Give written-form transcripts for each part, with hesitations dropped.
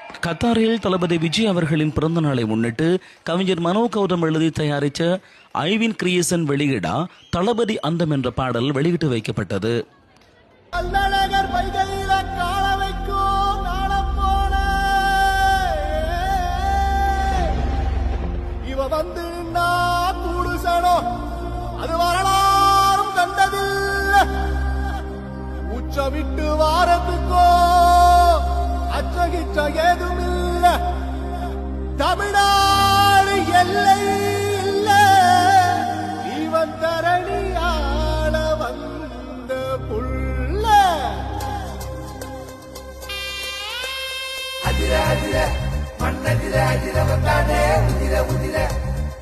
கத்தாரில் தளபதி விஜய் அவர்களின் பிறந்த நாளை முன்னிட்டு கவிஞர் மனோ கௌதம் எழுதி தயாரித்த ஐவின் கிரியேஷன் வெளியிடா தளபதி அந்தம் என்ற பாடல் வெளியிட்டு வைக்கப்பட்டது. விட்டு வாரத்துக்கோ அச்சகிச்ச ஏதுமில்ல, தமிழ்நாடு எல்லை இல்ல, இவன் தரணியாள வந்த புள்ள. அதிர அதிர மண்ணதிர அதிர வந்தானே உதிர உதிர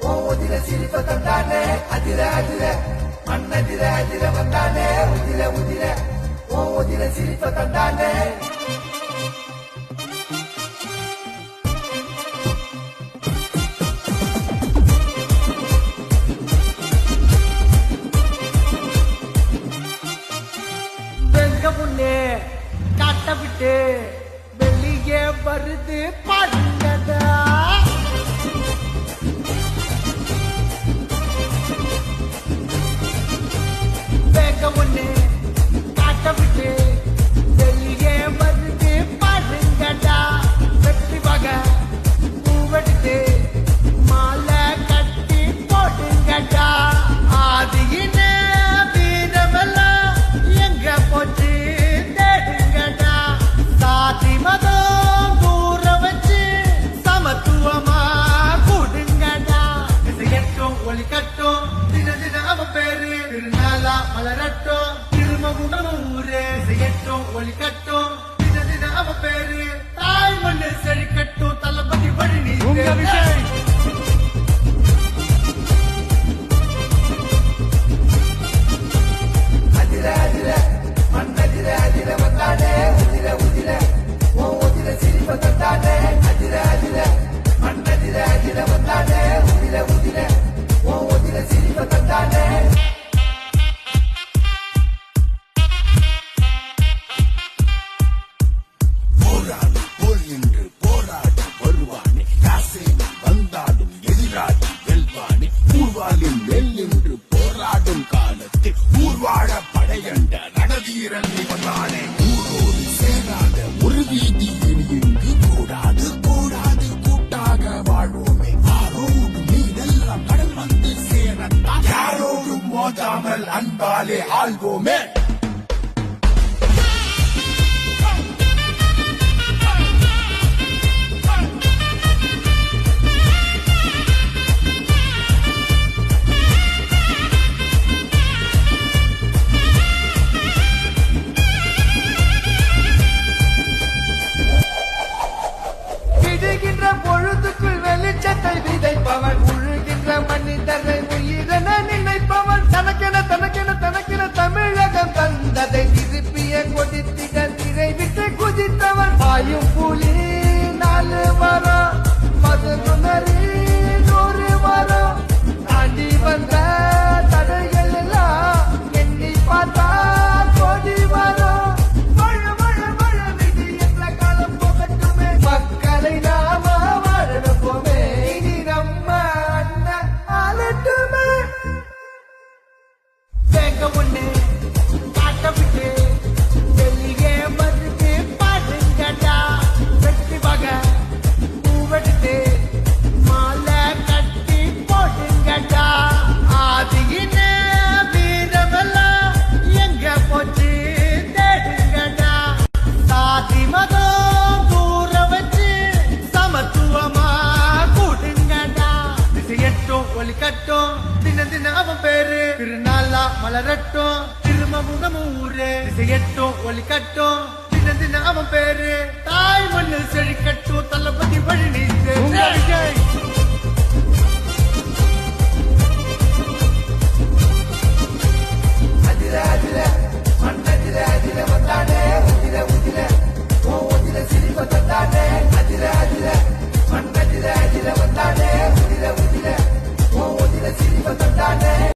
ஓ உதிர சிரிப்ப தந்தானே. அதிர அதிர மண்ணதிர அதிர வந்தானே உதிர உதிர ஓ உதிர சிரிப்ப தந்தானே. காட்ட விட்டு வெளியே வருது பாடுங்கடா. வேக ஒண்ணு காட்ட விட்டு வெளியே வருது பாடுங்கடா. வெற்றி வகை பூவெடுத்து மாலை கட்டி போடுங்கடா. ஆதியின வீரமெல்லாம் எங்க போச்சு மலரட்டும் திருமகுணூரே செய்யட்டும் ஒளி கட்டும் தின அவ பேரு தாய் மண்ணு செழிக்கட்டும் தளபதி வழி நீ. அதிர அதிர மண்ணதிர அதிர வந்தானே உதிர உதிர ஓ உதிர சிரிப்ப தந்தானே. அதிர அதிர மண்ணதிர அதிர வந்தானே உதிர உதிர ஓ உதிர சிரிப்ப தந்தானே. போராடும் காலத்தில் ஊர்வாழ படையண்ட ரணதீரன் இவனானே. ஊரோடு சேராத ஒரு வீதியில் இங்கு கூடாது கூடாது கூட்டாக வாழ்வோமே. ஆரோடு நீரெல்லாம் கடல் வந்து சேரத்தான் யாரோடும் மோதாமல் அன்பாலே ஆள்வோமே. பொழுதுக்குள் வெளிச்சத்தை விதைப்பவன் உழுகின்ற மனிதரை உயிரென நினைப்பவன் தனக்கென தனக்கென தனக்கென தமிழகம் தந்ததை திருப்பிய கொதித்திட நிறைவிட்டு குதித்தவன். பாயும் புலி 4 வரம் மதுநுணரி 100 வரம் தாண்டி வந்த தடைகள் எல்லாம் எண்ணி பார்த்தா கொடி வரும். மக்களை நாம வாழப்போமே இனி நம்ம அண்ணன் ஆளட்டுமே. வேக ஒண்ணு காட்ட விட்டு வெளியே வருது பாடுங்கடா. வெற்றி வகை பூவெடுத்து மாலை கட்டி போடுங்கடா. ஆதியின வீரமெல்லாம் எங்க போச்சு தேடுங்கடா. சாதி மதம் ஒளி கட்டும் தின அவன் பேரு திருநாளா மலரட்டும் திருமகுணூரே செய்யட்டும் ஒளி கட்டும் தின அவன் பேரு தாய் மண்ணு செழிக்கட்டும் தளபதி வழி நீ.